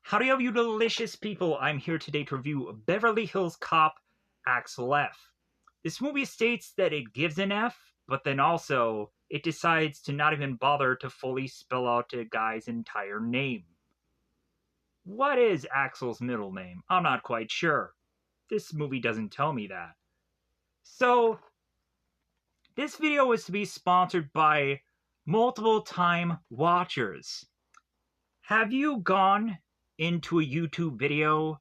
Howdy, you delicious people. I'm here today to review Beverly Hills Cop Axel F. This movie states that it gives an F, but then also it decides to not even bother to fully spell out a guy's entire name. What is Axel's middle name? I'm not quite sure. This movie doesn't tell me that. So, this video is to be sponsored by multiple time watchers. Have you gone into a YouTube video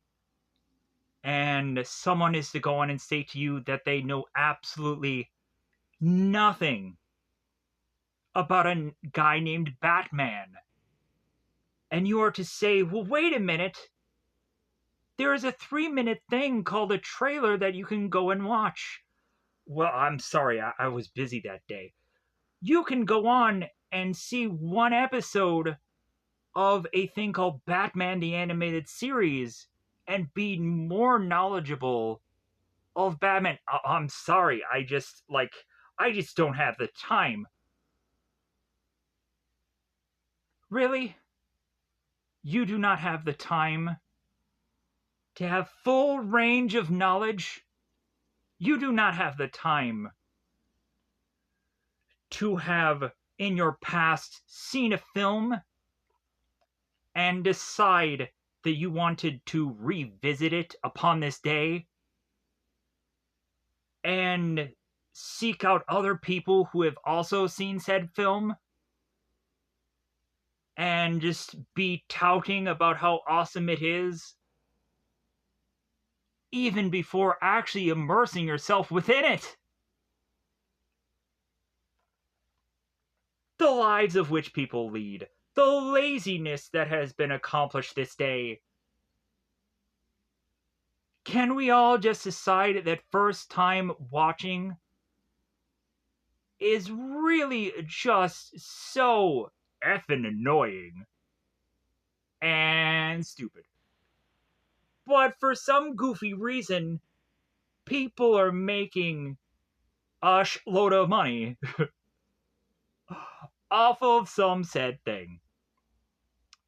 and someone is to go on and say to you that they know absolutely nothing about a guy named Batman, and you are to say, well, wait a minute, there is a 3-minute thing called a trailer that you can go and watch. Well, I'm sorry, I was busy that day. You can go on and see one episode of a thing called Batman the Animated Series and be more knowledgeable of Batman. I'm sorry, I just don't have the time. Really? You do not have the time to have full range of knowledge? You do not have the time to have in your past seen a film and decide that you wanted to revisit it upon this day and seek out other people who have also seen said film and just be touting about how awesome it is, even before actually immersing yourself within it. The lives of which people lead, the laziness that has been accomplished this day. Can we all just decide that first time watching is really just so effing annoying and stupid? But for some goofy reason, people are making a load of money off of some said thing.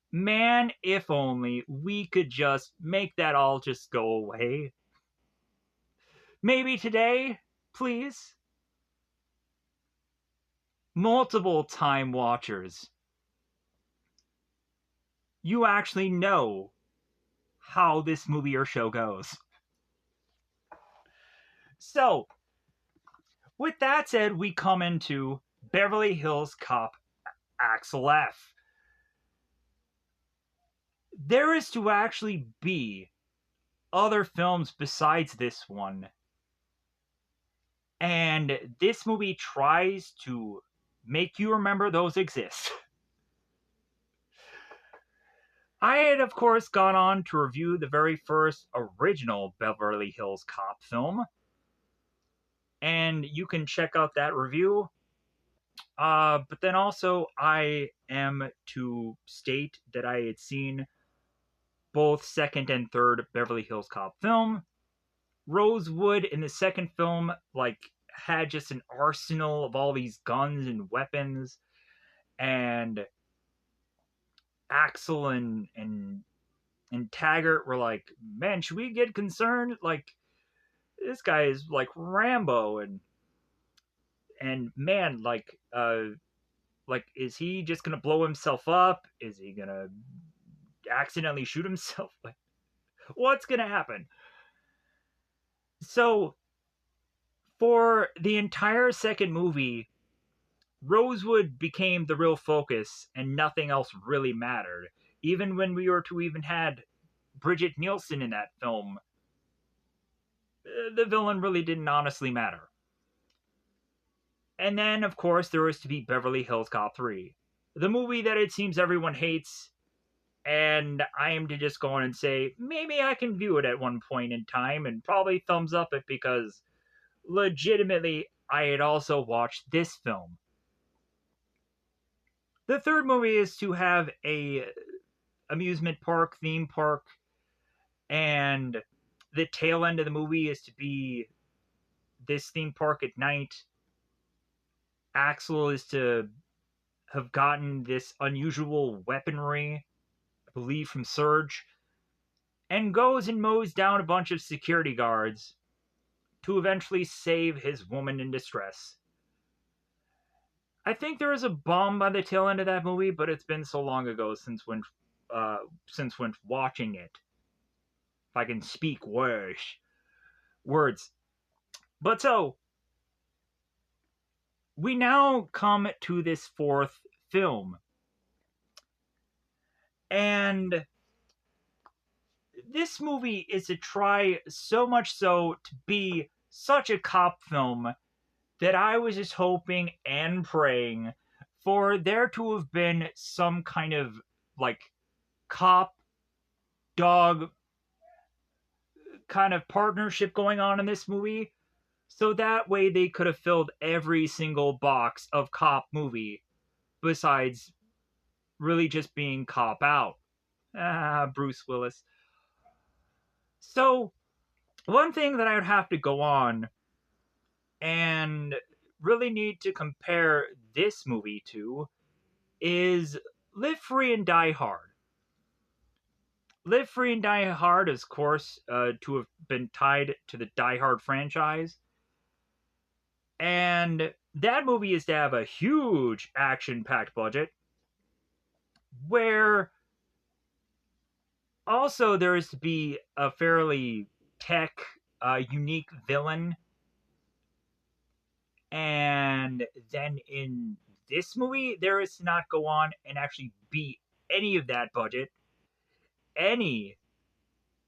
Man, if only we could just make that all just go away. Maybe today, please? Multiple time watchers. You actually know how this movie or show goes. So, with that said, we come into Beverly Hills Cop Axel F. There is to actually be other films besides this one. And this movie tries to make you remember those exist. I had, of course, gone on to review the very first original Beverly Hills Cop film. And you can check out that review. But then also, I am to state that I had seen both second and third Beverly Hills Cop film. Rosewood in the second film, had just an arsenal of all these guns and weapons. And Axel and Taggart were like, man, should we get concerned? This guy is like Rambo, and man, is he just gonna blow himself up? Is he gonna accidentally shoot himself? What's gonna happen? So, for the entire second movie, Rosewood became the real focus, and nothing else really mattered. Even when we were to even had Bridget Nielsen in that film, the villain really didn't honestly matter. And then, of course, there was to be Beverly Hills Cop 3. The movie that it seems everyone hates, and I am to just go on and say, maybe I can view it at one point in time, and probably thumbs up it because, legitimately, I had also watched this film. The third movie is to have a amusement park, theme park, and the tail end of the movie is to be this theme park at night. Axel is to have gotten this unusual weaponry believe from Surge, and goes and mows down a bunch of security guards to eventually save his woman in distress. I think there was a bomb by the tail end of that movie, but it's been so long ago since when watching it. If I can speak words. But so we now come to this fourth film, and this movie is a try so much so to be such a cop film that I was just hoping and praying for there to have been some kind of like cop dog kind of partnership going on in this movie, so that way they could have filled every single box of cop movie besides really just being cop out. Bruce Willis. So one thing that I would have to go on and really need to compare this movie to is Live Free and Die Hard. Live Free and Die Hard is, of course, to have been tied to the Die Hard franchise. And that movie is to have a huge action-packed budget, where also there is to be a fairly unique villain. And then in this movie, there is to not go on and actually be any of that budget, any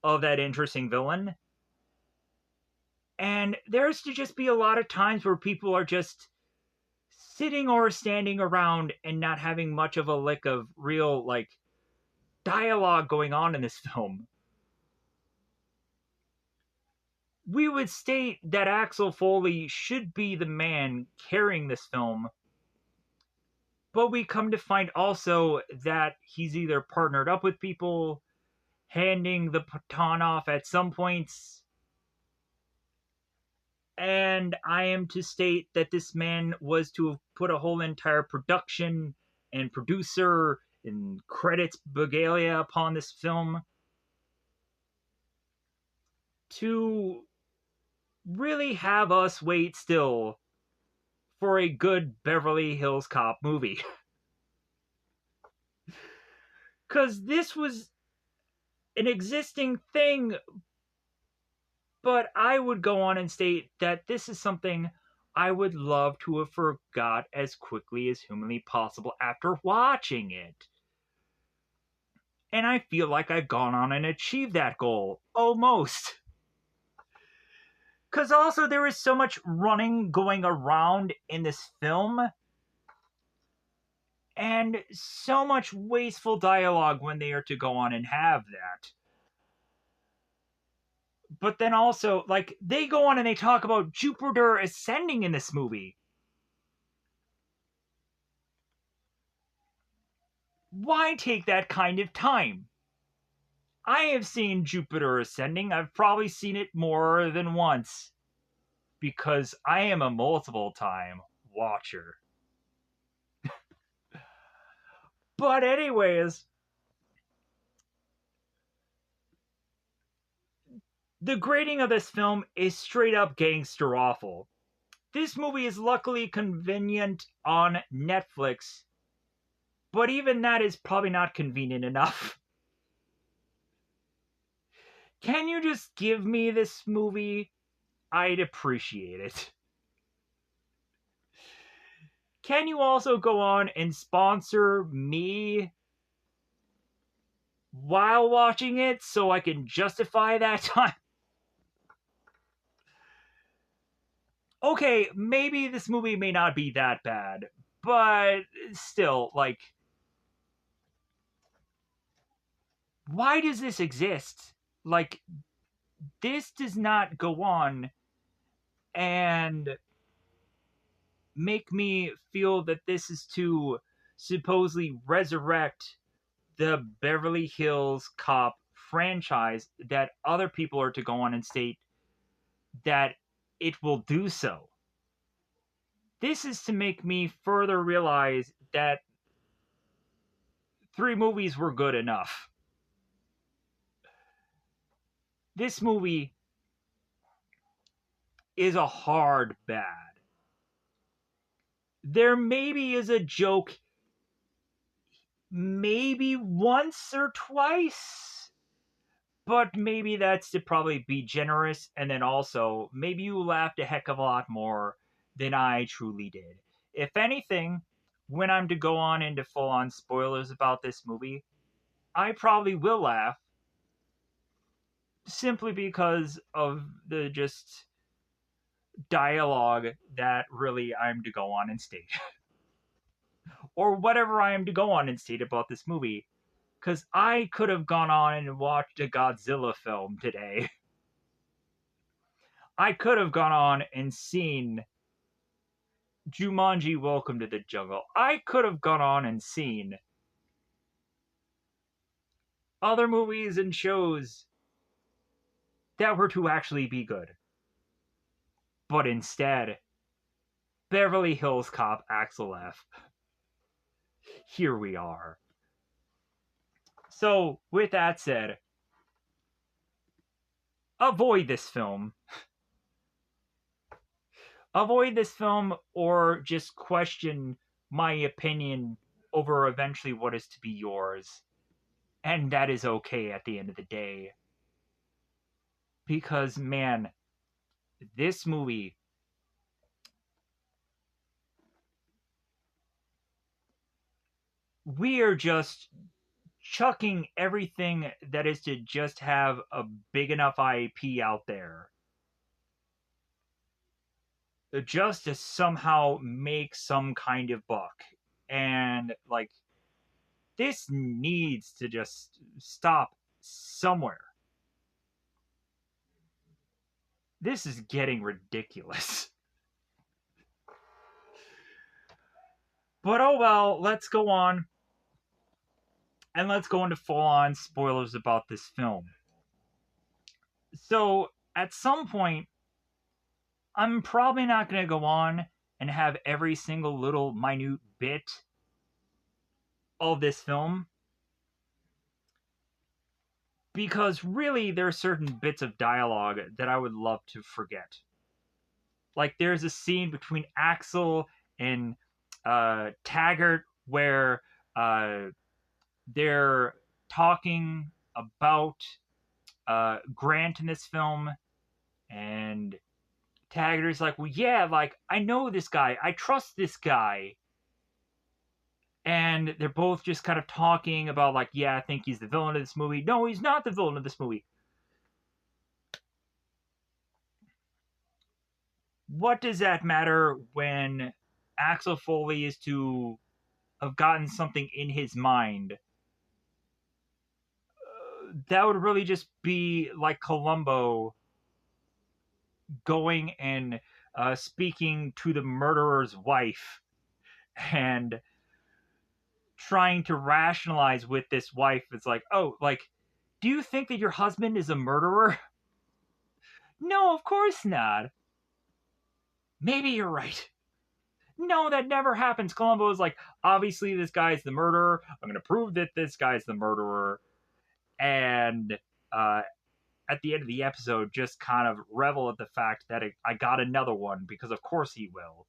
of that interesting villain. And there's to just be a lot of times where people are just sitting or standing around and not having much of a lick of real, like, dialogue going on in this film. We would state that Axel Foley should be the man carrying this film, but we come to find also that he's either partnered up with people, handing the baton off at some points, and I am to state that this man was to have put a whole entire production and producer and credits regalia upon this film to really have us wait still for a good Beverly Hills Cop movie. Because this was an existing thing, but I would go on and state that this is something I would love to have forgot as quickly as humanly possible after watching it. And I feel like I've gone on and achieved that goal. Almost. Because also there is so much running going around in this film, and so much wasteful dialogue when they are to go on and have that. But then also, like, they go on and they talk about Jupiter ascending in this movie. Why take that kind of time? I have seen Jupiter ascending. I've probably seen it more than once, because I am a multiple time watcher. But anyways, the grading of this film is straight up gangster awful. This movie is luckily convenient on Netflix, but even that is probably not convenient enough. Can you just give me this movie? I'd appreciate it. Can you also go on and sponsor me while watching it so I can justify that time? Okay, maybe this movie may not be that bad, but still, like, why does this exist? Like, this does not go on and make me feel that this is to supposedly resurrect the Beverly Hills Cop franchise, that other people are to go on and state that it will do so. This is to make me further realize that 3 movies were good enough. this movie is a hard bad. There maybe is a joke, maybe once or twice, but maybe that's to probably be generous, and then also maybe you laughed a heck of a lot more than I truly did. If anything, when I'm to go on into full on spoilers about this movie, I probably will laugh simply because of the just dialogue that really I'm to go on and state. Or whatever I am to go on and state about this movie. Because I could have gone on and watched a Godzilla film today. I could have gone on and seen Jumanji Welcome to the Jungle. I could have gone on and seen other movies and shows that were to actually be good. But instead, Beverly Hills Cop Axel F. Here we are. So, with that said, avoid this film. Avoid this film or just question my opinion over eventually what is to be yours. And that is okay at the end of the day. Because, man, this movie, we are just chucking everything that is to just have a big enough IP out there just to somehow make some kind of buck. And, like, this needs to just stop somewhere. This is getting ridiculous. But oh well, let's go on. And let's go into full-on spoilers about this film. So, at some point, I'm probably not going to go on and have every single little minute bit of this film. Because really, there are certain bits of dialogue that I would love to forget. Like, there's a scene between Axel and Taggart where they're talking about Grant in this film, and Taggart's like, well, yeah, like, I know this guy. I trust this guy. And they're both just kind of talking about, like, yeah, I think he's the villain of this movie. No, he's not the villain of this movie. What does that matter when Axel Foley is to have gotten something in his mind? That would really just be like Columbo going and speaking to the murderer's wife and trying to rationalize with this wife. It's like, oh, like, do you think that your husband is a murderer? No, of course not. Maybe you're right. No, that never happens. Columbo is like, obviously this guy's the murderer. I'm going to prove that this guy's the murderer. And at the end of the episode, just kind of revel at the fact that I got another one, because of course he will.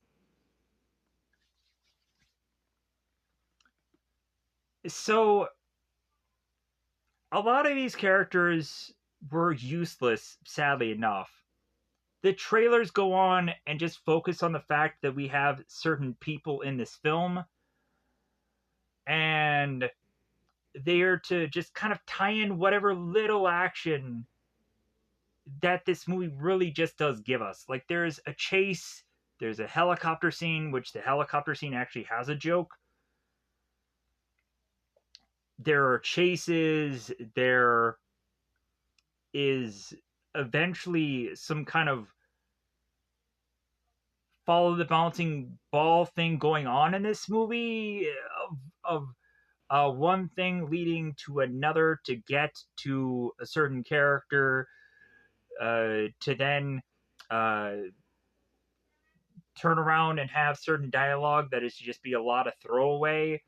So, a lot of these characters were useless, sadly enough. The trailers go on and just focus on the fact that we have certain people in this film, and they are to just kind of tie in whatever little action that this movie really just does give us. Like, there's a chase, there's a helicopter scene, which the helicopter scene actually has a joke. There are chases, there is eventually some kind of follow the bouncing ball thing going on in this movie of one thing leading to another to get to a certain character to then turn around and have certain dialogue that is to just be a lot of throwaway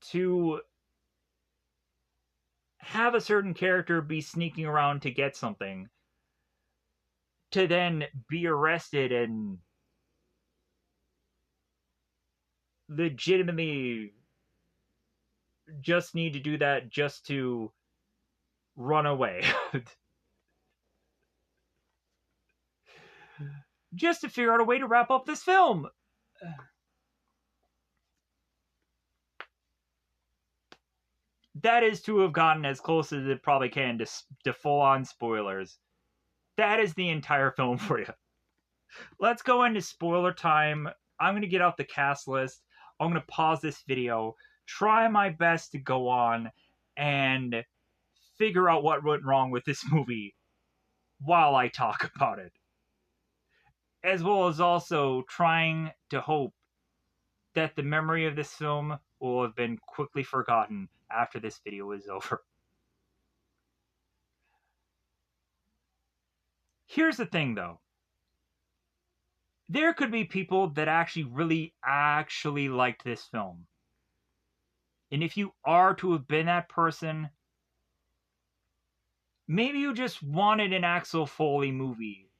to have a certain character be sneaking around to get something, to then be arrested and legitimately just need to do that just to run away. Just to figure out a way to wrap up this film. That is to have gotten as close as it probably can to full-on spoilers. That is the entire film for you. Let's go into spoiler time. I'm going to get out the cast list. I'm going to pause this video, try my best to go on and figure out what went wrong with this movie while I talk about it. As well as also trying to hope that the memory of this film will have been quickly forgotten after this video is over. Here's the thing though. There could be people that actually liked this film. And if you are to have been that person, maybe you just wanted an Axel Foley movie.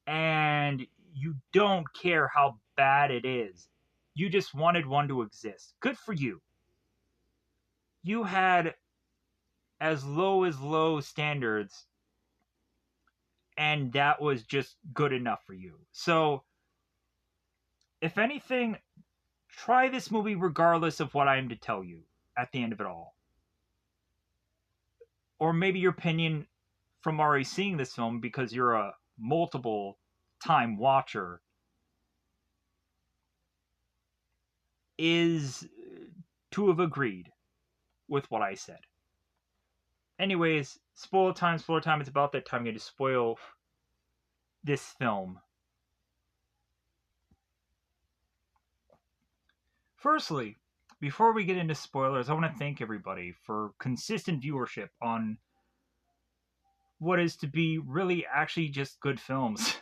And you don't care how bad it is. You just wanted one to exist. Good for you. You had as low standards, and that was just good enough for you. So, if anything, try this movie regardless of what I am to tell you at the end of it all. Or maybe your opinion from already seeing this film, because you're a multiple time watcher, is to have agreed with what I said. Anyways, spoiler time. It's about that time I'm going to spoil this film. Firstly, before we get into spoilers, I want to thank everybody for consistent viewership on what is to be really actually just good films.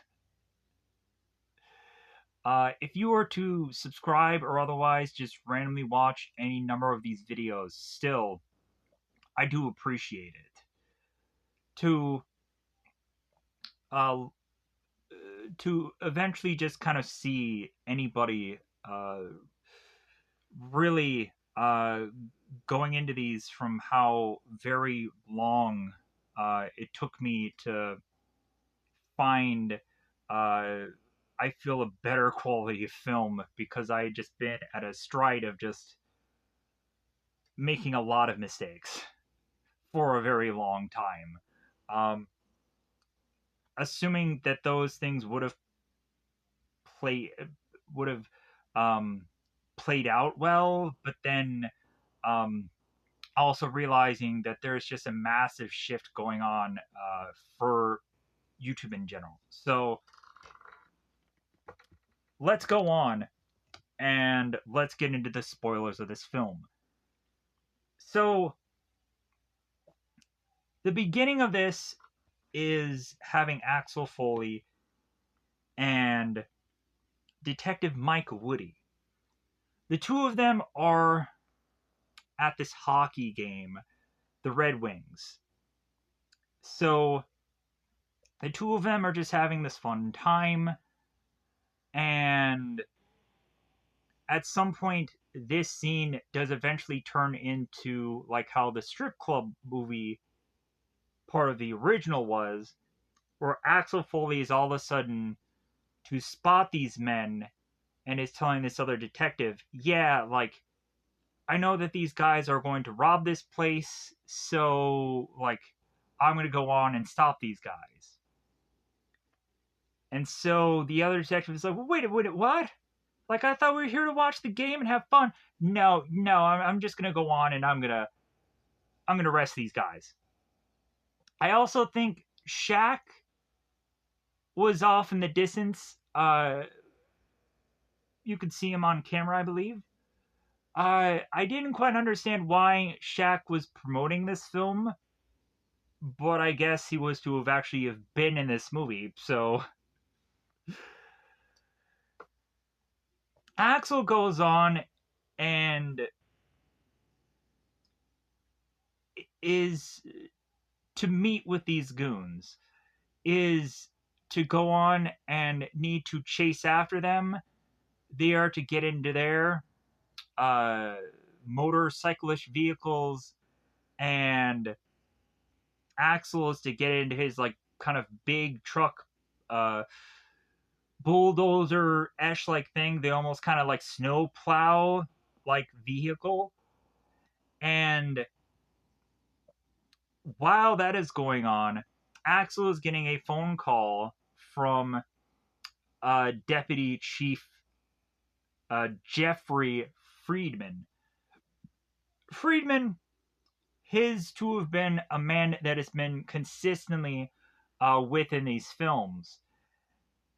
If you were to subscribe or otherwise just randomly watch any number of these videos, still, I do appreciate it. To eventually just kind of see anybody really going into these from how very long it took me to find I feel a better quality of film, because I had just been at a stride of just making a lot of mistakes for a very long time. Assuming that those things would have would have played out well, but then also realizing that there's just a massive shift going on for YouTube in general. So let's go on and let's get into the spoilers of this film. So the beginning of this is having Axel Foley and Detective Mike Woody. The two of them are at this hockey game, the Red Wings. So the two of them are just having this fun time, and at some point this scene does eventually turn into like how the strip club movie part of the original was, where Axel Foley is all of a sudden to spot these men and is telling this other detective, yeah, like, I know that these guys are going to rob this place, so, like, I'm going to go on and stop these guys. And so the other detective is like, well, wait, what? Like, I thought we were here to watch the game and have fun. No, I'm just going to go on and I'm going to arrest these guys. I also think Shaq was off in the distance. You could see him on camera, I believe. I didn't quite understand why Shaq was promoting this film, but I guess he was to have actually have been in this movie. So Axel goes on and is to meet with these goons, is to go on and need to chase after them. They are to get into their uh, motorcyclish vehicles, and Axel is to get into his like kind of big truck, uh, bulldozer esh like thing. They almost kind of like snow plow like vehicle. And while that is going on, Axel is getting a phone call from Deputy Chief Jeffrey Friedman. Friedman, his to have been a man that has been consistently within these films.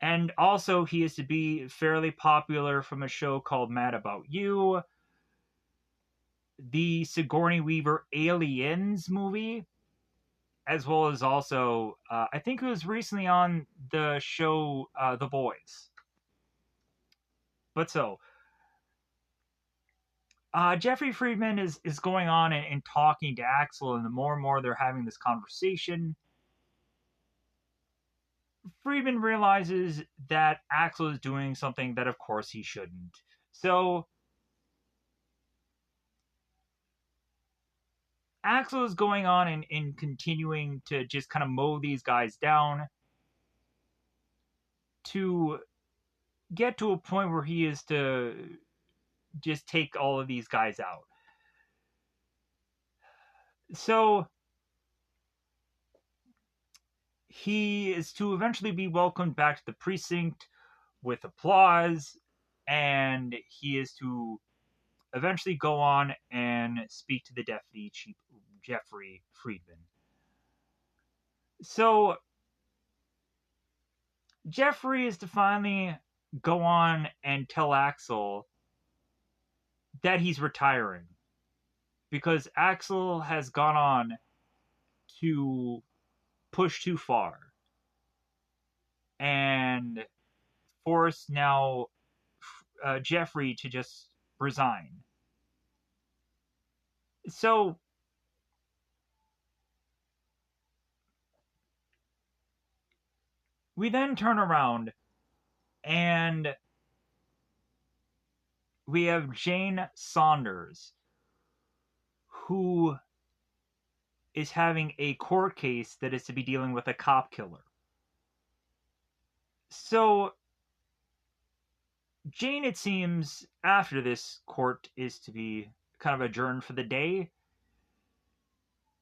And also, he is to be fairly popular from a show called Mad About You, the Sigourney Weaver Aliens movie, as well as also, I think it was recently on the show The Boys. But so, Jeffrey Friedman is going on and talking to Axel, and the more and more they're having this conversation, Friedman realizes that Axel is doing something that, of course, he shouldn't. So, Axel is going on and continuing to just kind of mow these guys down to get to a point where he is to just take all of these guys out. So he is to eventually be welcomed back to the precinct with applause, and he is to eventually go on and speak to the deputy chief, Jeffrey Friedman. So Jeffrey is to finally go on and tell Axel that he's retiring, because Axel has gone on to push too far and force now Jeffrey to just resign. So we then turn around and we have Jane Saunders, who is having a court case that is to be dealing with a cop killer. So Jane, it seems, after this court is to be kind of adjourned for the day,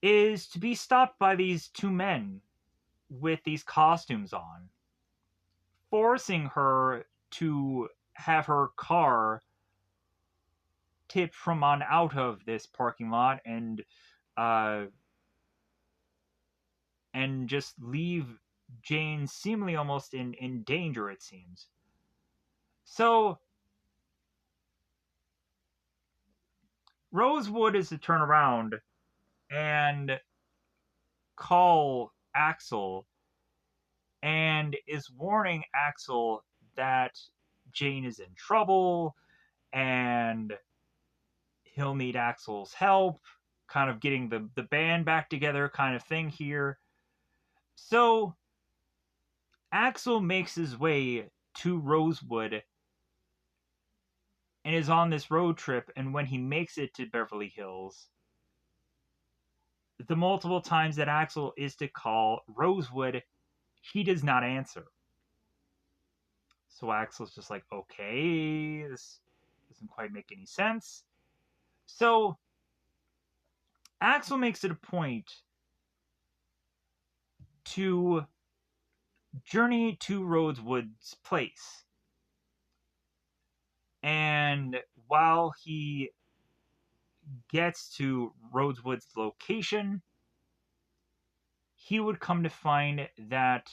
is to be stopped by these two men with these costumes on, forcing her to have her car tipped from on out of this parking lot and just leave Jane seemingly almost in danger, it seems. So Rosewood is to turn around and call Axel and is warning Axel that Jane is in trouble and he'll need Axel's help, kind of getting the band back together kind of thing here. So Axel makes his way to Rosewood and is on this road trip, and when he makes it to Beverly Hills, the multiple times that Axel is to call Rosewood, he does not answer. So Axel's just like, okay, this doesn't quite make any sense. So Axel makes it a point to journey to Rosewood's place. And while he gets to Rosewood's location, he would come to find that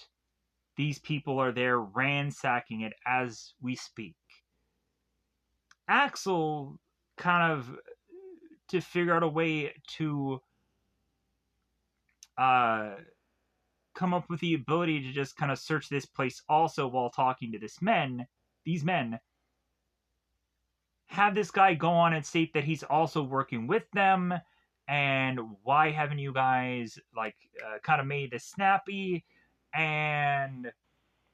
these people are there ransacking it as we speak. Axel, kind of to figure out a way to come up with the ability to just kind of search this place also while talking to these men, have this guy go on and state that he's also working with them, and why haven't you guys like kind of made this snappy? And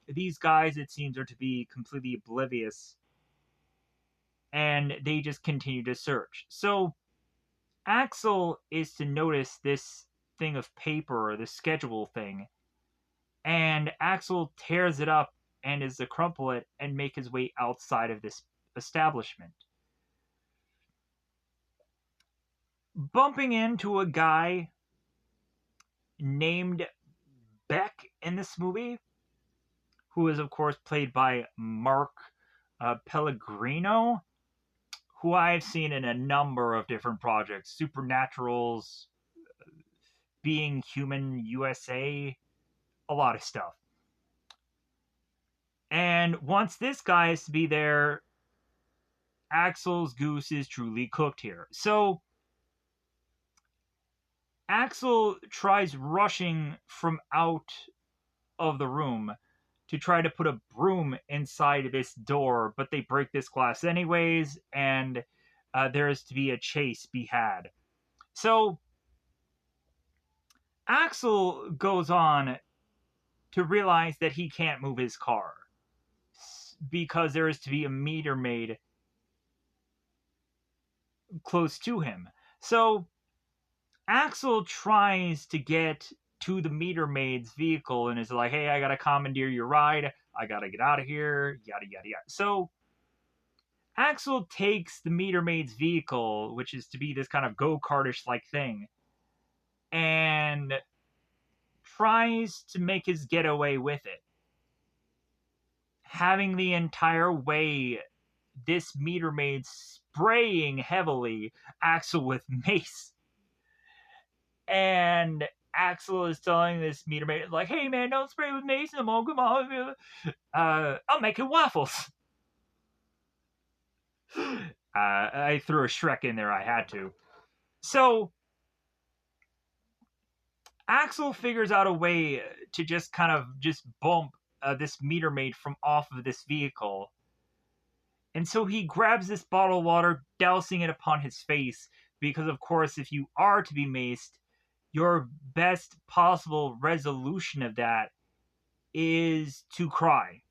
these guys, it seems, are to be completely oblivious, and they just continue to search. So Axel is to notice this thing of paper, the schedule thing, and Axel tears it up and is to crumple it and make his way outside of this establishment, bumping into a guy named Beck in this movie, who is, of course, played by Mark Pellegrino, who I've seen in a number of different projects: Supernaturals, Being Human USA, a lot of stuff. And once this guy is to be there, Axel's goose is truly cooked here. So Axel tries rushing from out of the room to try to put a broom inside this door, but they break this glass anyways, and there is to be a chase be had. So Axel goes on to realize that he can't move his car because there is to be a meter maid close to him. So Axel tries to get to the meter maid's vehicle and is like, hey, I gotta commandeer your ride. I gotta get out of here, yada, yada, yada. So Axel takes the meter maid's vehicle, which is to be this kind of go-kartish like thing, and tries to make his getaway with it. Having the entire way this meter maid spraying heavily Axel with mace. And Axel is telling this meter maid, like, hey man, don't spray with mace no more, come on. I'm making waffles. I threw a Shrek in there, I had to. So Axel figures out a way to just kind of just bump this meter maid from off of this vehicle. And so he grabs this bottle of water, dousing it upon his face, because of course, if you are to be maced, your best possible resolution of that is to cry.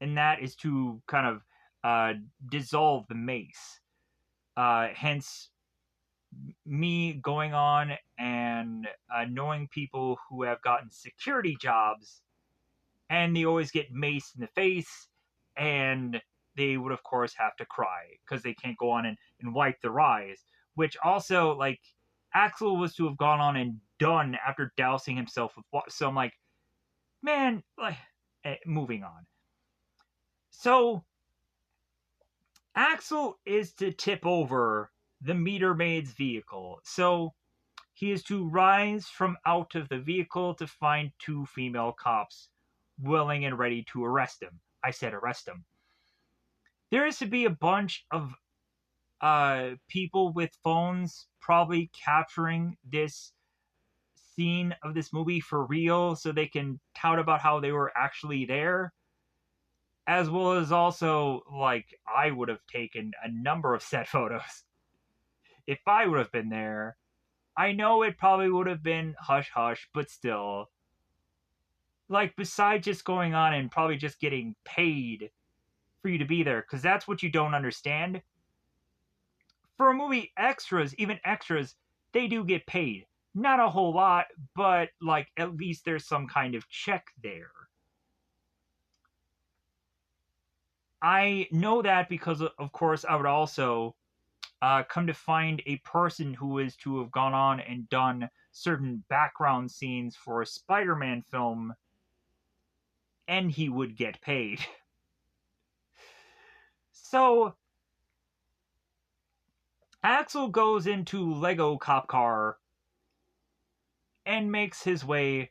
And that is to kind of dissolve the mace. Hence, me going on and knowing people who have gotten security jobs, and they always get maced in the face, and they would, of course, have to cry because they can't go on and wipe their eyes. Which also, like, Axel was to have gone on and done after dousing himself with water. So I'm like, man, like, moving on. So Axel is to tip over the meter maid's vehicle. So he is to rise from out of the vehicle to find two female cops willing and ready to arrest him. I said arrest him. There is to be a bunch of people with phones probably capturing this scene of this movie for real so they can tout about how they were actually there, as well as also, like, I would have taken a number of set photos if I would have been there. I know it probably would have been hush hush, but still, like, besides just going on and probably just getting paid for you to be there, because that's what you don't understand. For a movie, extras, even extras, they do get paid. Not a whole lot, but, like, at least there's some kind of check there. I know that because, of course, I would also come to find a person who is to have gone on and done certain background scenes for a Spider-Man film, and he would get paid. So Axel goes into Lego Cop Car and makes his way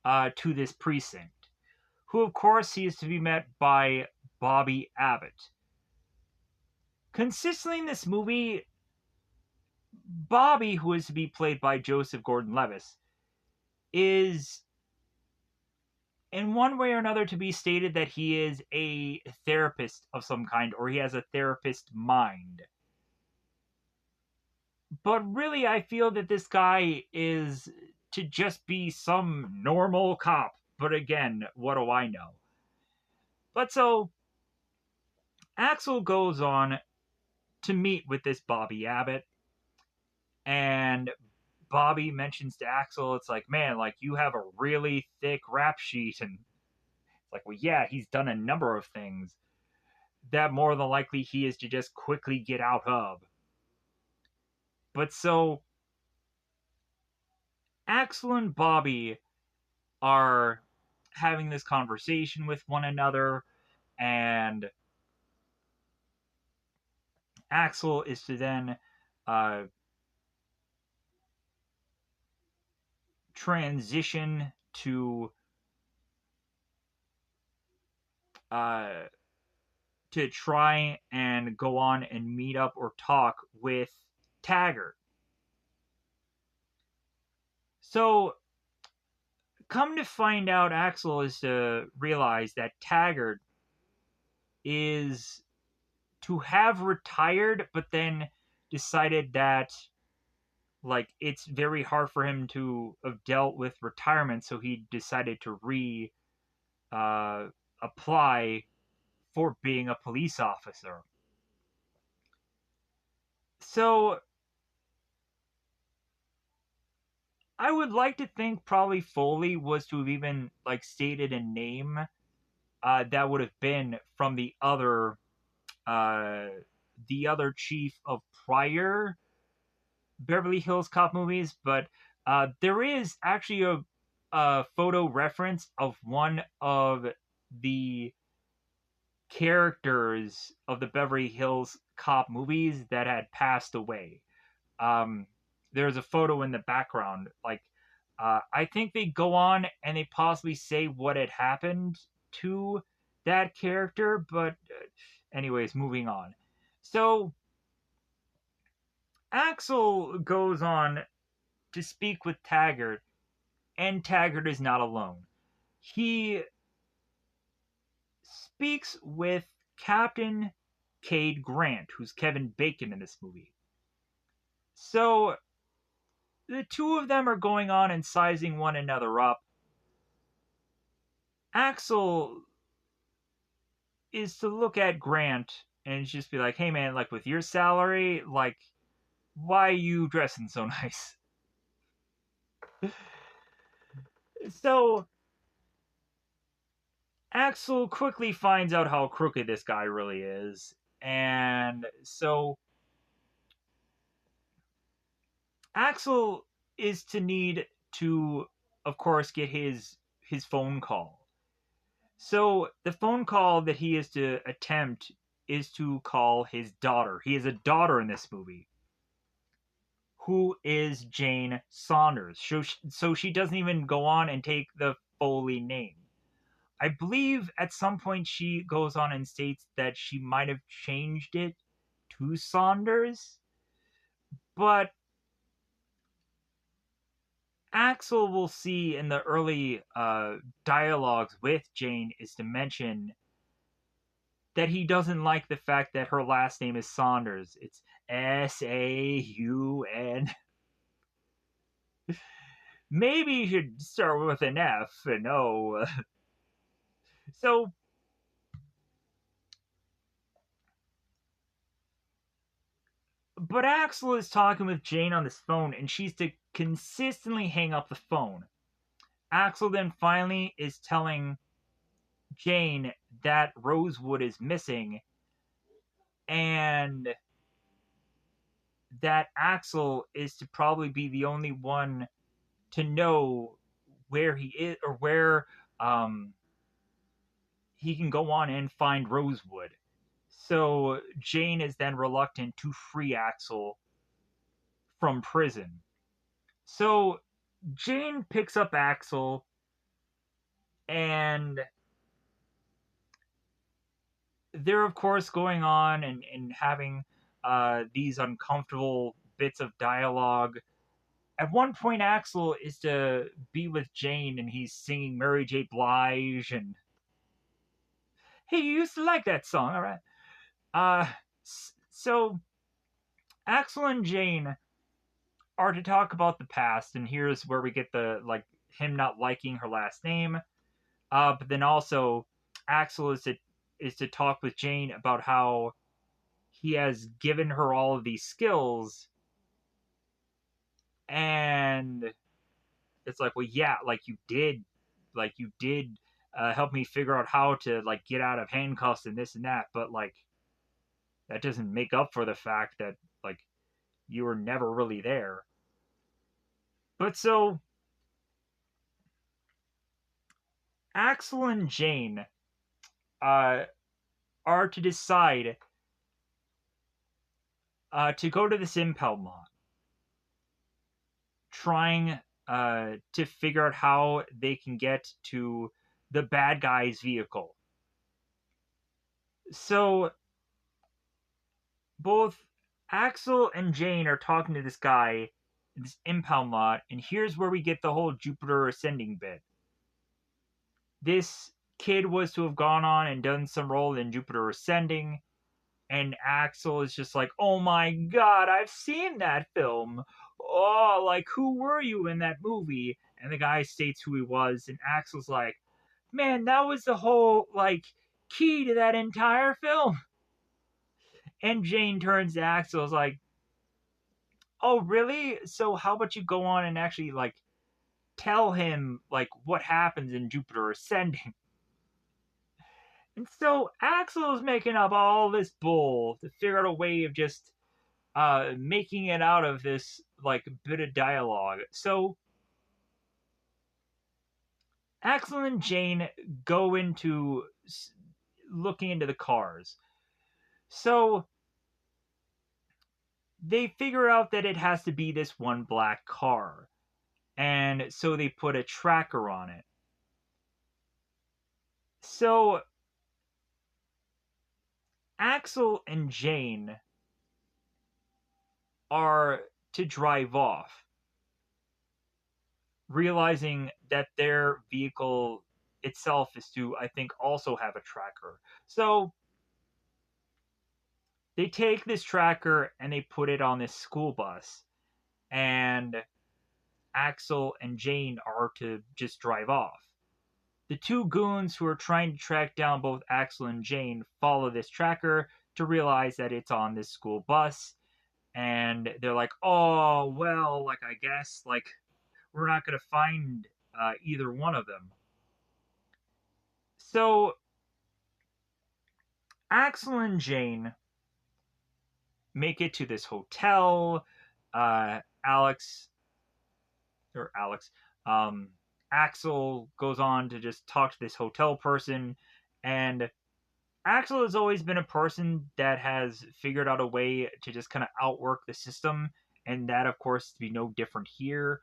to this precinct, who, of course, he is to be met by Bobby Abbott. Consistently in this movie, Bobby, who is to be played by Joseph Gordon-Levitt, is in one way or another to be stated that he is a therapist of some kind, or he has a therapist mind. But really, I feel that this guy is to just be some normal cop. But again, what do I know? But so Axel goes on to meet with this Bobby Abbott, and Bobby mentions to Axel, it's like, man, like you have a really thick rap sheet, and it's like, well, yeah, he's done a number of things that more than likely he is to just quickly get out of. But so Axel and Bobby are having this conversation with one another, and Axel is to then uh, transition uh, to try and go on and meet up or talk with Taggart. So, come to find out, Axel is to realize that Taggart is to have retired, but then decided that like it's very hard for him to have dealt with retirement, so he decided to uh, apply for being a police officer. So I would like to think probably Foley was to have even like stated a name that would have been from uh, the other chief of prior Beverly Hills Cop movies, but there is actually a photo reference of one of the characters of the Beverly Hills Cop movies that had passed away. Um, there's a photo in the background. Like, I think they go on and they possibly say what had happened to that character, but anyways, moving on. So Axel goes on to speak with Taggart, and Taggart is not alone. He speaks with Captain Cade Grant, who's Kevin Bacon in this movie. So the two of them are going on and sizing one another up. Axel is to look at Grant and just be like, hey man, like with your salary, like, why are you dressing so nice? So Axel quickly finds out how crooked this guy really is. And so Axel is to need to, of course, get his phone call. So the phone call that he is to attempt is to call his daughter. He has a daughter in this movie who is Jane Saunders. So she doesn't even go on and take the Foley name. I believe at some point she goes on and states that she might have changed it to Saunders, but Axel will see in the early dialogues with Jane is to mention that he doesn't like the fact that her last name is Saunders. It's Saun. Maybe you should start with an F and O. So, but Axel is talking with Jane on this phone, and she's to consistently hang up the phone. Axel then finally is telling Jane that Rosewood is missing, and that Axel is to probably be the only one to know where he is or where um, he can go on and find Rosewood. So Jane is then reluctant to free Axel from prison. So Jane picks up Axel, and they're of course going on and having these uncomfortable bits of dialogue. At one point, Axel is to be with Jane, and he's singing Mary J. Blige, and hey, you used to like that song, all right? So Axel and Jane are to talk about the past, and here's where we get the like him not liking her last name. But then also Axel is to talk with Jane about how he has given her all of these skills, and it's like, well, yeah, like you did help me figure out how to like get out of handcuffs and this and that, but like that doesn't make up for the fact that like you were never really there. But so Axel and Jane uh, are to decide to go to this impound lot, trying to figure out how they can get to the bad guy's vehicle. So both Axel and Jane are talking to this guy in this impound lot, and here's where we get the whole Jupiter ascending bit. This kid was to have gone on and done some role in Jupiter ascending, and Axel is just like, "Oh my god, I've seen that film. Oh, like who were you in that movie?" And the guy states who he was, and Axel's like, "Man, that was the whole like key to that entire film." And Jane turns to Axel, is like, "Oh, really? So how about you go on and actually like tell him like what happens in Jupiter Ascending?" And so Axel is making up all this bull to figure out a way of just making it out of this like bit of dialogue. So Axel and Jane go into looking into the cars. So they figure out that it has to be this one black car. And so they put a tracker on it. So Axel and Jane are to drive off, realizing that their vehicle itself is to, I think, also have a tracker. So they take this tracker and they put it on this school bus, and Axel and Jane are to just drive off. The two goons who are trying to track down both Axel and Jane follow this tracker to realize that it's on this school bus, and they're like, "Oh, well, like I guess like we're not going to find either one of them." So Axel and Jane make it to this hotel. Alex or Alex, um, Axel goes on to just talk to this hotel person, and Axel has always been a person that has figured out a way to just kind of outwork the system, and that, of course, to be no different here.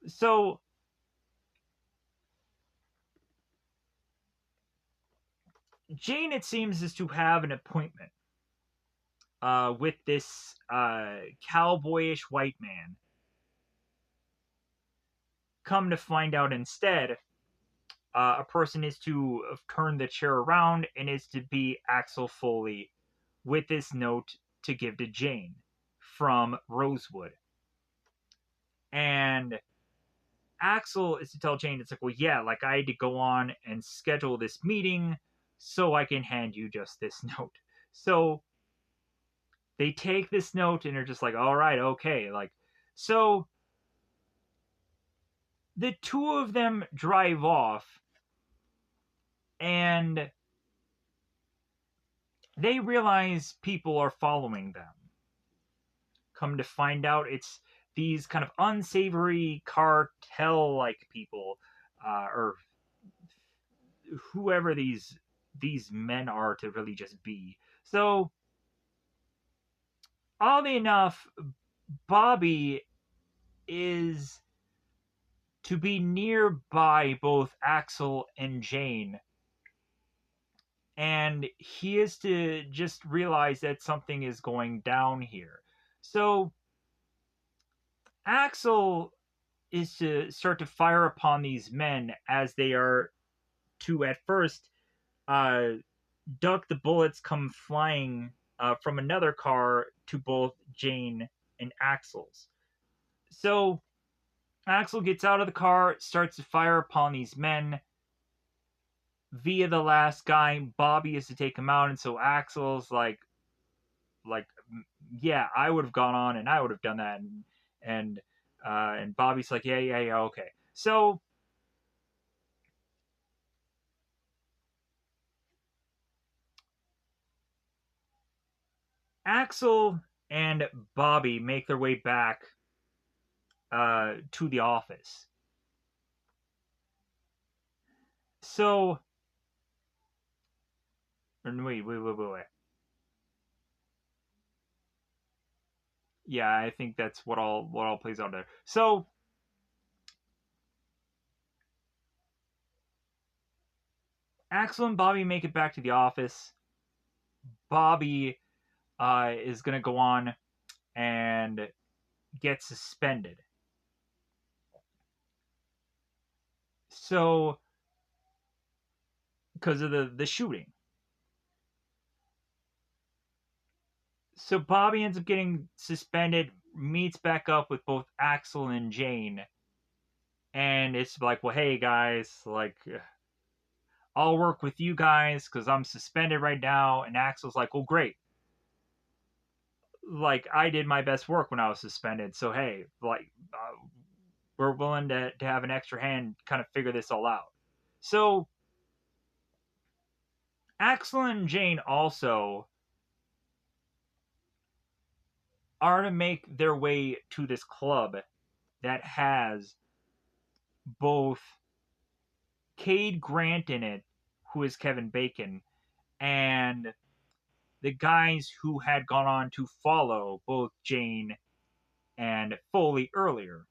So Jane, it seems, is to have an appointment with this cowboyish white man. Come to find out instead, a person is to turn the chair around and is to be Axel Foley with this note to give to Jane from Rosewood. And Axel is to tell Jane, it's like, well, yeah, like I had to go on and schedule this meeting so I can hand you just this note. So they take this note and are just like, all right, okay. Like, so the two of them drive off and they realize people are following them. Come to find out, it's these kind of unsavory cartel like people, or whoever these men are to really just be. So, oddly enough, Bobby is to be nearby both Axel and Jane, and he is to just realize that something is going down here. So, Axel is to start to fire upon these men as they are to at first uh, duck the bullets come flying from another car to both Jane and Axel's. So Axel gets out of the car, starts to fire upon these men. Via the last guy, Bobby is to take him out, and so Axel's like, yeah, I would have gone on and I would have done that, and and Bobby's like, yeah, okay. So Axel and Bobby make their way back to the office. So wait. Yeah, I think that's what all plays out there. So Axel and Bobby make it back to the office. Bobby is gonna go on and get suspended. So because of the shooting. So Bobby ends up getting suspended, meets back up with both Axel and Jane, and it's like, well, hey guys, like, I'll work with you guys because I'm suspended right now. And Axel's like, well, great. Like, I did my best work when I was suspended, so hey, like, we're willing to have an extra hand, kind of figure this all out. So Axel and Jane also are to make their way to this club that has both Cade Grant in it, who is Kevin Bacon, and the guys who had gone on to follow both Jane and Foley earlier.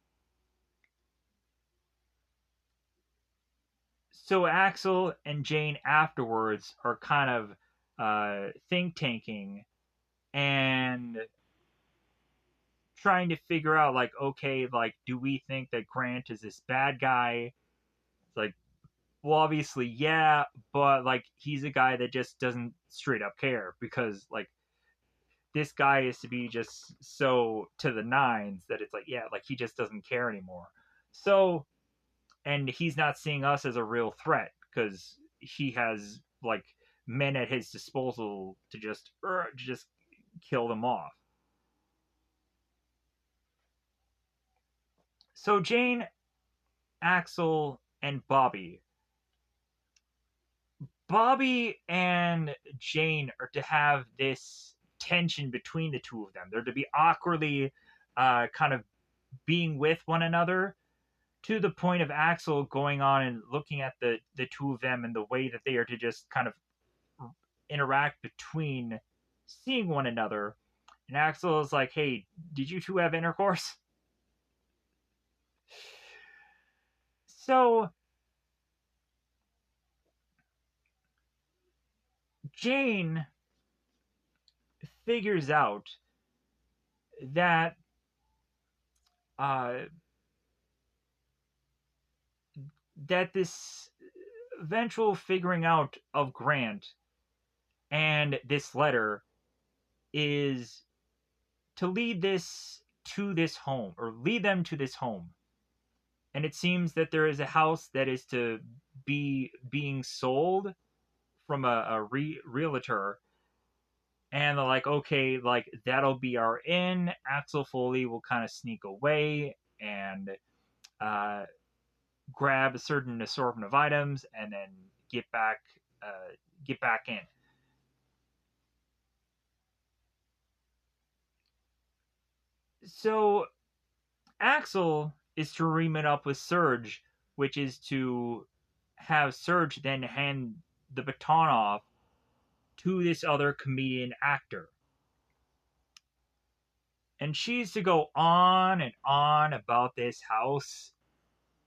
So Axel and Jane afterwards are kind of think tanking and trying to figure out, like, okay, like, do we think that Grant is this bad guy? It's like, well, obviously, yeah, but like, he's a guy that just doesn't straight up care because, like, this guy is to be just so to the nines that it's like, yeah, like, he just doesn't care anymore. So, and he's not seeing us as a real threat because he has, like, men at his disposal to just kill them off. So Jane, Axel, and Bobby and Jane are to have this tension between the two of them. They're to be awkwardly kind of being with one another, to the point of Axel going on and looking at the two of them and the way that they are to just kind of interact between seeing one another. And Axel is like, hey, did you two have intercourse? So Jane figures out that uh, that this eventual figuring out of Grant and this letter is to lead them to this home. And it seems that there is a house that is to be being sold from a realtor. And they're like, okay, like, that'll be our in. Axel Foley will kind of sneak away and uh, grab a certain assortment of items and then get back get back in. So Axel is to remit up with Serge, which is to have Serge then hand the baton off to this other comedian actor. And she's to go on and on about this house.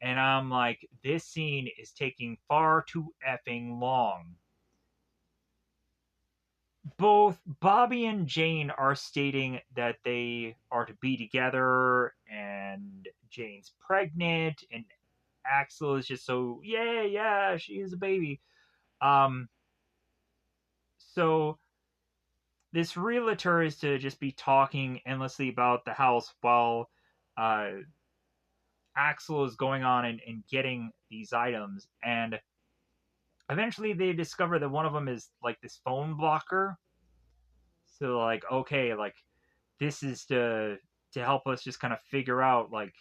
And I'm like, this scene is taking far too effing long. Both Bobby and Jane are stating that they are to be together, and Jane's pregnant, and Axel is just so, yeah, she is a baby. Um, so this realtor is to just be talking endlessly about the house while uh, Axel is going on and getting these items. And eventually they discover that one of them is like this phone blocker. So like, okay, like this is to help us just kind of figure out like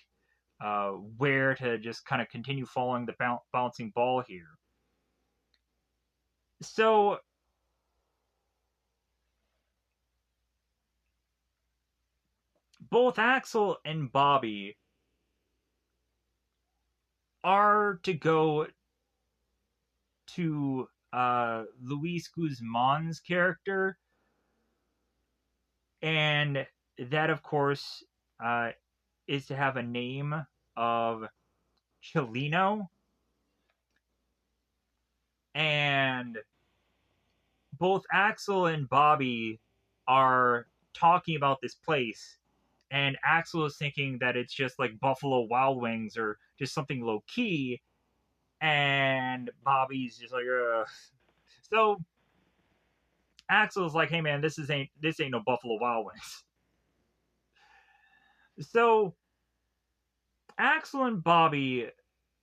where to just kind of continue following the bouncing ball here. So both Axel and Bobby are to go to Luis Guzman's character, and that, of course, uh, is to have a name of Chelino, and both Axel and Bobby are talking about this place, and Axel is thinking that it's just like Buffalo Wild Wings or just something low key, and Bobby's just like, ugh. So Axel's like, hey man, this ain't no Buffalo Wild Wings. So Axel and Bobby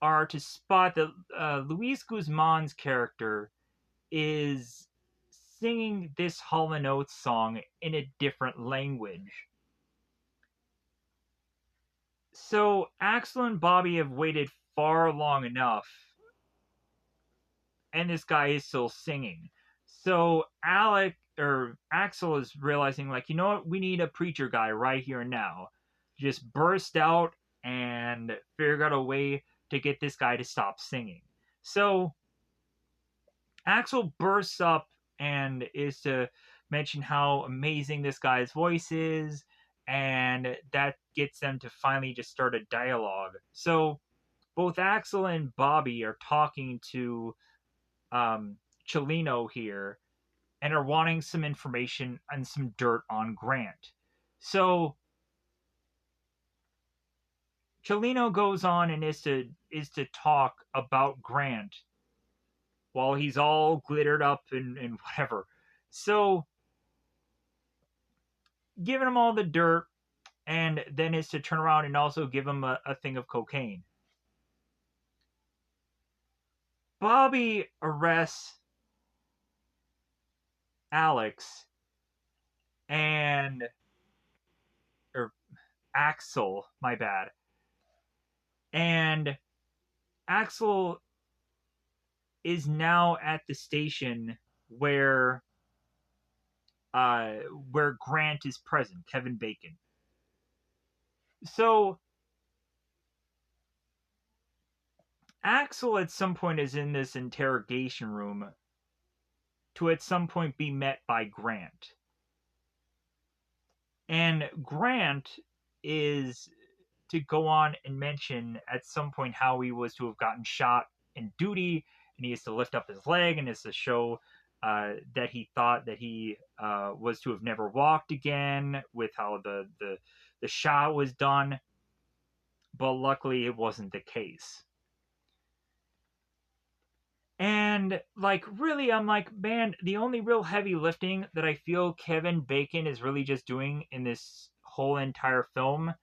are to spot that Luis Guzman's character is singing this Hall & Oates song in a different language. So Axel and Bobby have waited far long enough, and this guy is still singing. So Axel is realizing, like, you know what, we need a preacher guy right here and now. Just burst out and figure out a way to get this guy to stop singing. So Axel bursts up and is to mention how amazing this guy's voice is, and that gets them to finally just start a dialogue. So both Axel and Bobby are talking to Chelino here and are wanting some information and some dirt on Grant. So Chelino goes on and is to talk about Grant while he's all glittered up and whatever. So giving him all the dirt, and then is to turn around and also give him a thing of cocaine. Bobby arrests Alex and or Axel, my bad. And Axel is now at the station where uh where Grant is present, Kevin Bacon. So Axel at some point is in this interrogation room to at some point be met by Grant. And Grant is to go on and mention at some point how he was to have gotten shot in duty, and he has to lift up his leg and is to show that he thought that he was to have never walked again with how the shot was done, but luckily it wasn't the case. And like really, I'm like, man, the only real heavy lifting that I feel Kevin Bacon is really just doing in this whole entire film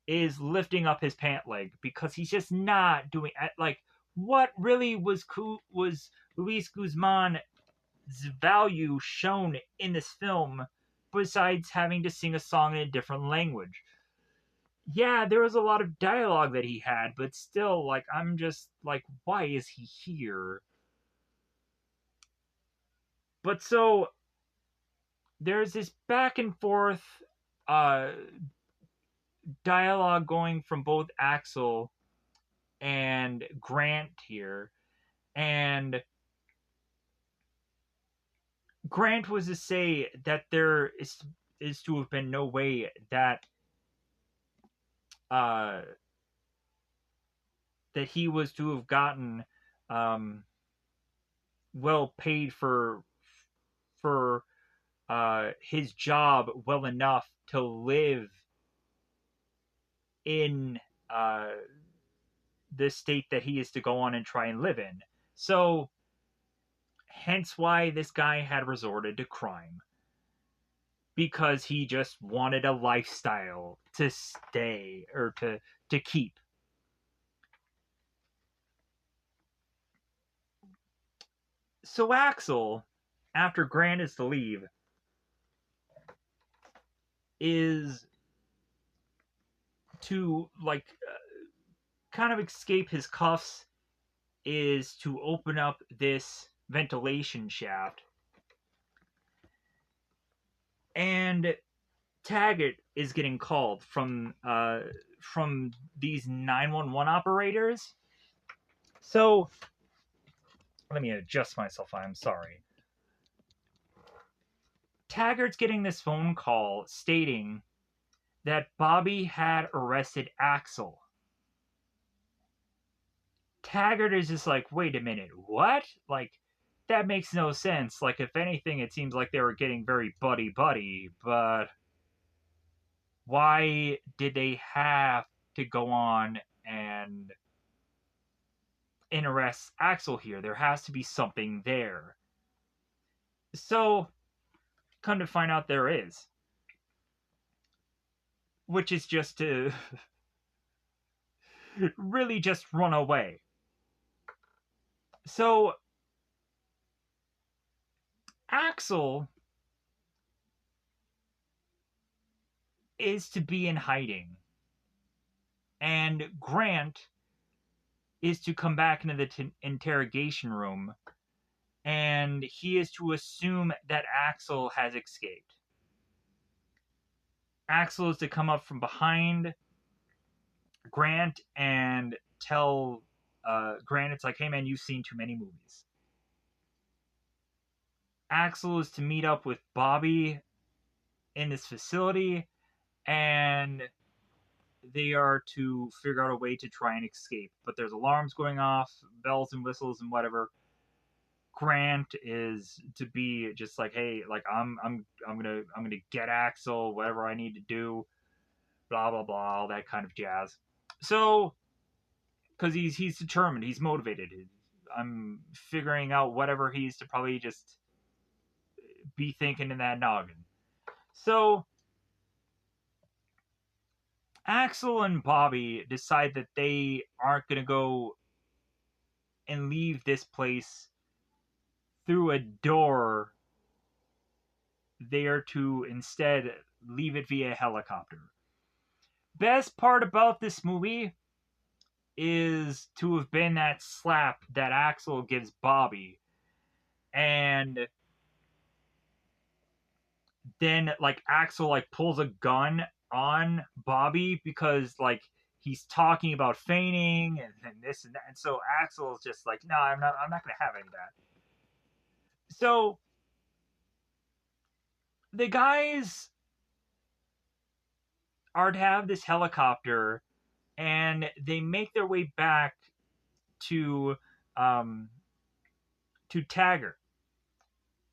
is lifting up his pant leg, because he's just not doing like what really was Luis Guzman's value shown in this film besides having to sing a song in a different language. Yeah, there was a lot of dialogue that he had, but still, like, I'm just like, why is he here? But so there's this back and forth uh dialogue going from both Axel and Grant here, and Grant was to say that there is to have been no way uh, that he was to have gotten um, well paid for his job well enough to live in uh, the state that he is to go on and try and live in. So, hence why this guy had resorted to crime. because he just wanted a lifestyle to stay or to keep. So Axel, after Grant is to leave, is to like kind of escape his cuffs, is to open up this ventilation shaft. And Taggart is getting called from these 911 operators. So let me adjust myself. I'm sorry. Taggart's getting this phone call stating that Bobby had arrested Axel. Taggart is just like, wait a minute, what? Like, that makes no sense. Like, if anything, it seems like they were getting very buddy-buddy, but why did they have to go on and arrest Axel here? There has to be something there. So, come to find out there is. Which is just to really just run away. So, Axel is to be in hiding. And Grant is to come back into the interrogation room. And he is to assume that Axel has escaped. Axel is to come up from behind Grant and tell Grant, it's like, hey man, you've seen too many movies. Axel is to meet up with Bobby in this facility, and they are to figure out a way to try and escape. But there's alarms going off, bells and whistles and whatever. Grant is to be just like, hey, like I'm gonna get Axel, whatever I need to do, blah blah blah, all that kind of jazz. So, because he's determined, he's motivated. I'm figuring out whatever he's to probably just be thinking in that noggin. So, Axel and Bobby decide that they aren't going to go and leave this place through a door. They are to instead leave it via helicopter. Best part about this movie is to have been that slap that Axel gives Bobby. And then like Axel like pulls a gun on Bobby because like he's talking about feigning and this and that, and so Axel's just like, no, I'm not gonna have any of that. So the guys are to have this helicopter, and they make their way back to Taggart.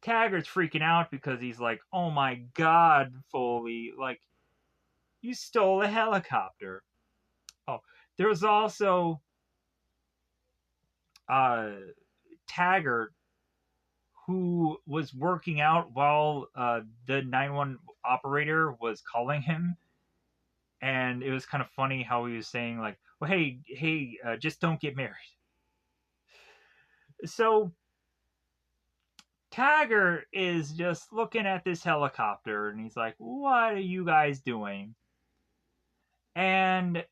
Taggart's freaking out because he's like, oh my god, Foley, like, you stole a helicopter. Oh, there was also Taggart, who was working out while the 911 operator was calling him. And it was kind of funny how he was saying, like, well, hey, just don't get married. So Taggart is just looking at this helicopter, and he's like, what are you guys doing? And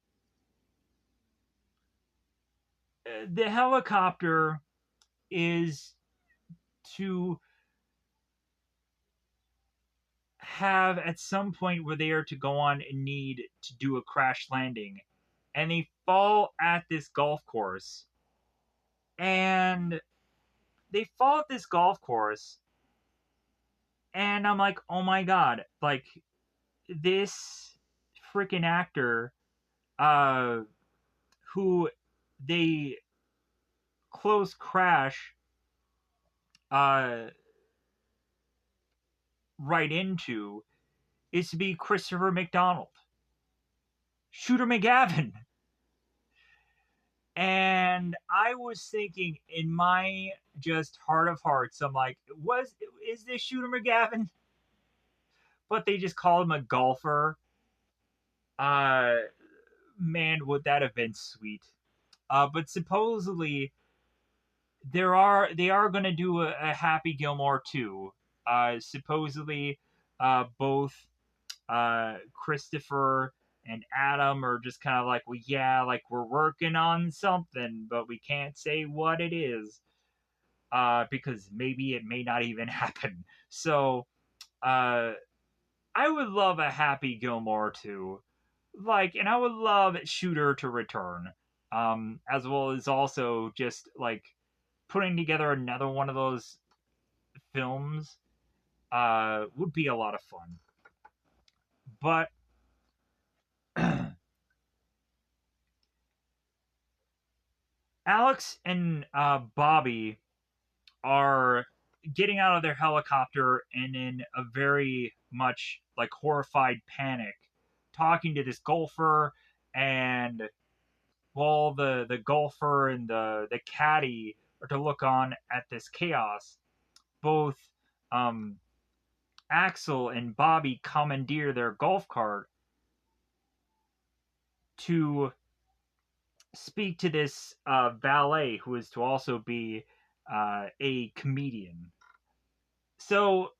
the helicopter is to have at some point where they are to go on and need to do a crash landing, and they fall at this golf course, and I'm like, oh my god, like, this freaking actor who they close crash right into is to be Christopher McDonald, Shooter McGavin. And I was thinking in my just heart of hearts, I'm like, is this Shooter McGavin? but they just call him a golfer. Uh, man, would that have been sweet. But supposedly they are going to do a Happy Gilmore too. Supposedly, both Christopher and Adam are just kind of like, well, yeah, like we're working on something, but we can't say what it is, because maybe it may not even happen. So, uh, I would love a Happy Gilmore too, like, and I would love Shooter to return, as well as also just like putting together another one of those films, would be a lot of fun. But Alex and Bobby are getting out of their helicopter and in a very much like horrified panic, talking to this golfer, and while the golfer and the caddy are to look on at this chaos, both um, Axel and Bobby commandeer their golf cart to speak to this valet who is to also be a comedian. So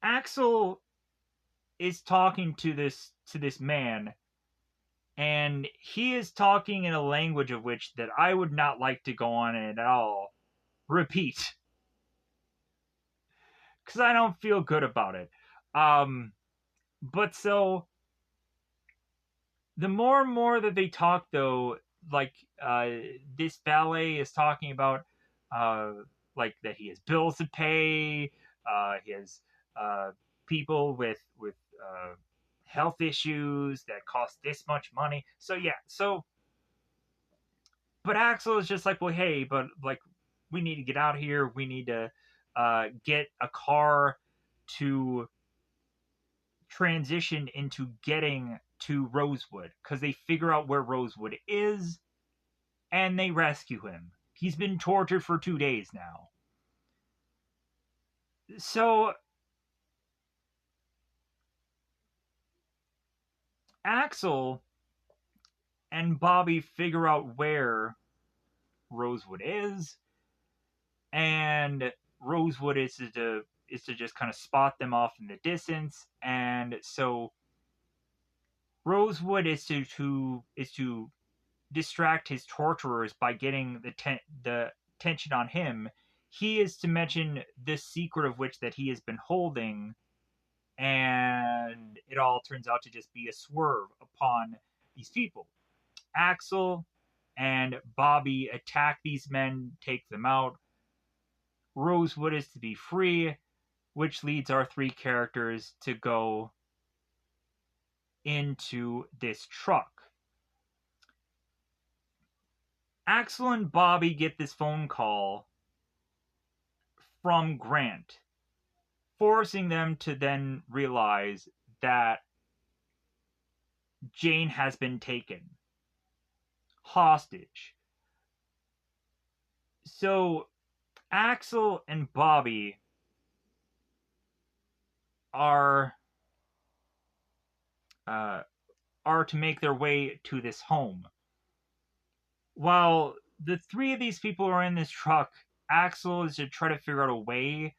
Axel is talking to this man, and he is talking in a language of which that I would not like to go on and at all repeat, because I don't feel good about it. Um, but so the more and more that they talk, though, like this valet is talking about, uh, like that he has bills to pay, he has people with health issues that cost this much money. So yeah, so but Axel is just like, well, hey, but like we need to get out of here. We need to get a car to transition into getting to Rosewood, because they figure out where Rosewood is and they rescue him. He's been tortured for 2 days now. So Axel and Bobby figure out where Rosewood is, and Rosewood is to just kind of spot them off in the distance, and so Rosewood is to distract his torturers by getting the tension on him. He is to mention this secret of which that he has been holding, and it all turns out to just be a swerve upon these people. Axel and Bobby attack these men, take them out. Rosewood is to be free, which leads our three characters to go into this truck. Axel and Bobby get this phone call from Grant, forcing them to then realize that Jane has been taken hostage. So Axel and Bobby are uh, are to make their way to this home. While the three of these people are in this truck, Axel is to try to figure out a way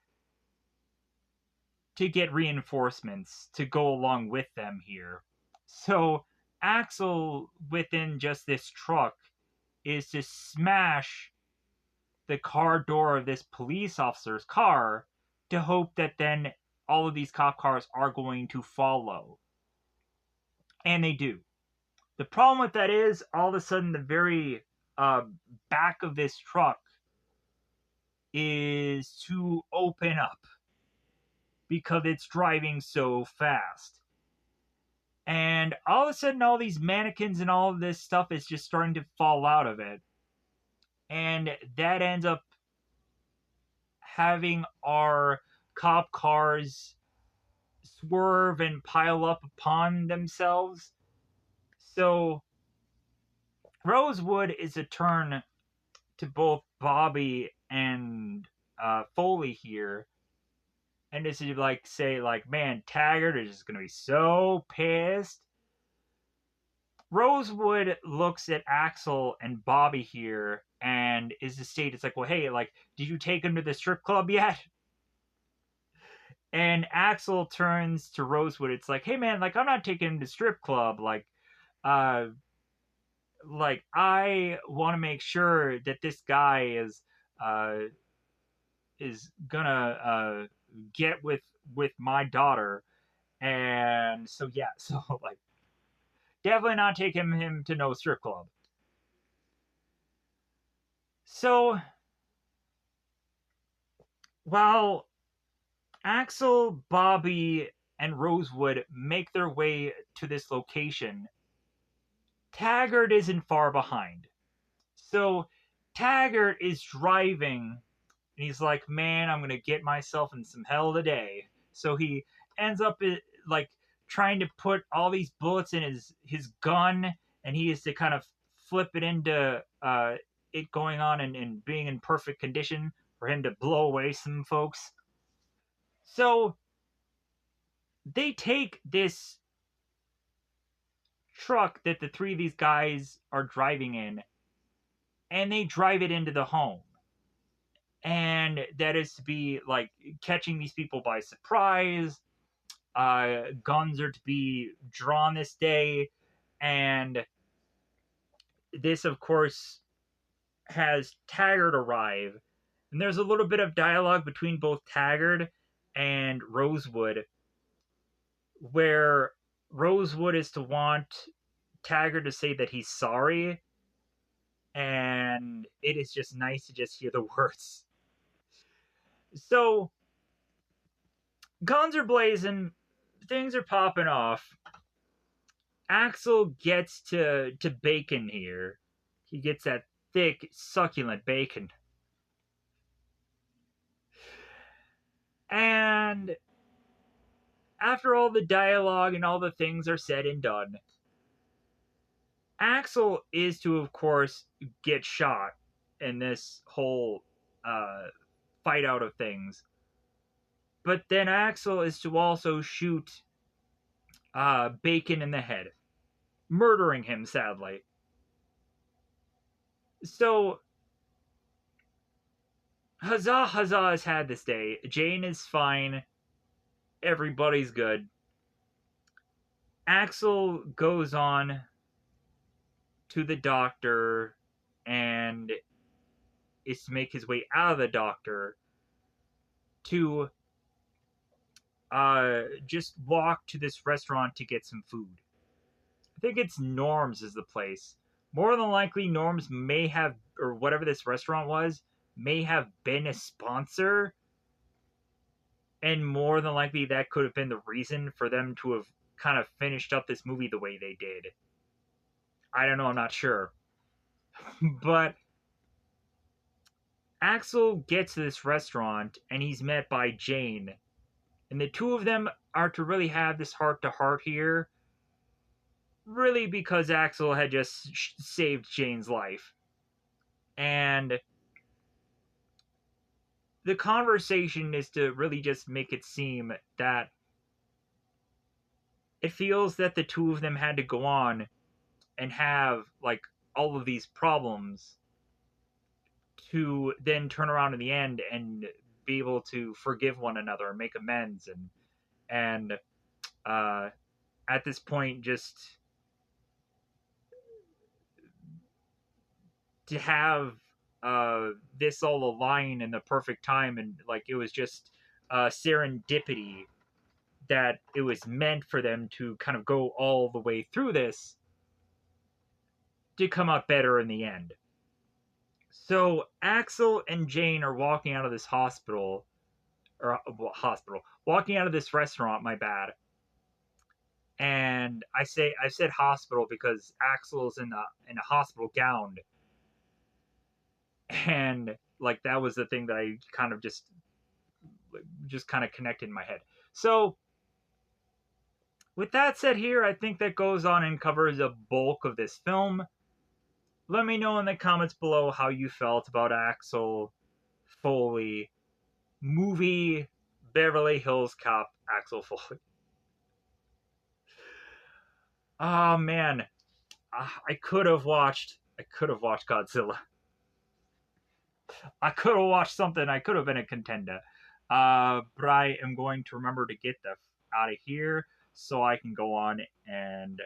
to get reinforcements to go along with them here. So Axel, within just this truck, is to smash the car door of this police officer's car to hope that then all of these cop cars are going to follow. And they do. The problem with that is, all of a sudden, the very uh, back of this truck is to open up because it's driving so fast. And all of a sudden, all these mannequins and all of this stuff is just starting to fall out of it. And that ends up having our cop cars swerve and pile up upon themselves. So Rosewood is a turn to both Bobby and Foley here and this is like say like, man, Taggart is just gonna be so pissed. Rosewood looks at Axel and Bobby here and is the state. It's like, well, hey, like, did you take him to the strip club yet? And Axel turns to Rosewood. It's like, hey, man, like, I'm not taking him to strip club. Uh, like I want to make sure that this guy uh, is gonna get with my daughter. And so yeah, so like definitely not taking him to no strip club. So while Axel, Bobby, and Rosewood make their way to this location, Taggart isn't far behind. So Taggart is driving, and he's like, "Man, I'm gonna get myself in some hell today." So he ends up like trying to put all these bullets in his gun, and he is to kind of flip it into it going on and being in perfect condition for him to blow away some folks. So they take this truck that the three of these guys are driving in, and they drive it into the home. And that is to be like catching these people by surprise. Guns are to be drawn this day, and this, of course, has Taggart arrive. And there's a little bit of dialogue between both Taggart and Rosewood, where Rosewood is to want Taggart to say that he's sorry, and it is just nice to just hear the words. So, guns are blazing, things are popping off. Axel gets to bacon here. He gets that thick, succulent bacon. And after all the dialogue and all the things are said and done, Axel is to, of course, get shot in this whole fight out of things. But then Axel is to also shoot Bacon in the head, murdering him, sadly. So, huzzah, huzzah has had this day. Jane is fine. Everybody's good. Axel goes on to the doctor and is to make his way out of the doctor to just walk to this restaurant to get some food. I think it's Norm's is the place. More than likely, Norm's may have, or whatever this restaurant was, may have been a sponsor. And more than likely, that could have been the reason for them to have kind of finished up this movie the way they did. I don't know, I'm not sure. But Axel gets to this restaurant and he's met by Jane. And the two of them are to really have this heart to heart here. Really, because Axel had just saved Jane's life. And the conversation is to really just make it seem that it feels that the two of them had to go on and have like all of these problems to then turn around in the end and be able to forgive one another and make amends and uh, at this point just to have this all align in the perfect time, and like it was just serendipity that it was meant for them to kind of go all the way through this to come out better in the end. So Axel and Jane are walking out of this hospital, or walking out of this restaurant. My bad. And I said hospital because Axel's in a hospital gown, and like that was the thing that I kind of just kind of connected in my head. So with that said, here I think that goes on and covers a bulk of this film. Let me know in the comments below how you felt about Axel Foley movie, Beverly Hills Cop Axel Foley. Oh man, I could have watched. I could have watched Godzilla. I could have watched something. I could have been a contender. But I am going to remember to get the out of here so I can go on and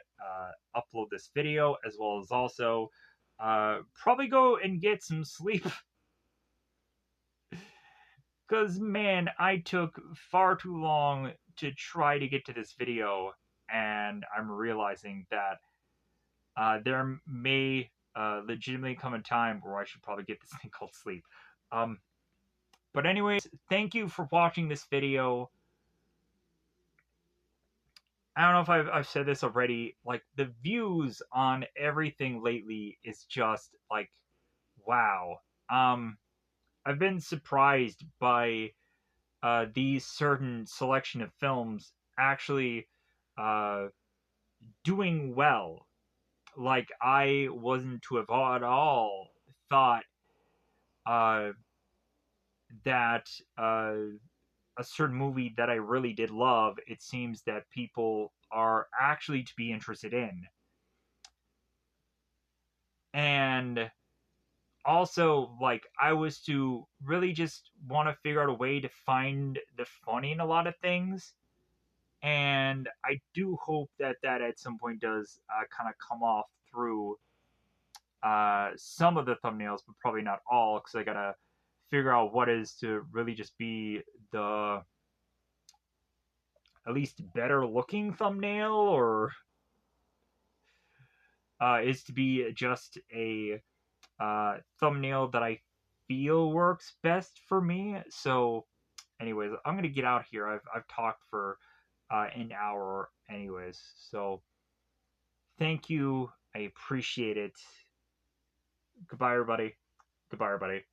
upload this video, as well as also probably go and get some sleep. Because, man, I took far too long to try to get to this video, and I'm realizing that there may legitimately come a time where I should probably get this thing called sleep. But anyways, thank you for watching this video. I don't know if I've said this already. Like, the views on everything lately is just like, wow. I've been surprised by these certain selection of films actually uh, doing well. Like, I wasn't to have at all thought uh, that a certain movie that I really did love, it seems that people are actually to be interested in. And also, like, I was to really just want to figure out a way to find the funny in a lot of things. And I do hope that that at some point does kind of come off through some of the thumbnails, but probably not all, because I gotta figure out what is to really just be the at least better looking thumbnail, or is to be just a thumbnail that I feel works best for me. So, anyways, I'm gonna get out here. I've talked for an hour, anyways. So, thank you. I appreciate it. Goodbye, everybody. Goodbye, everybody.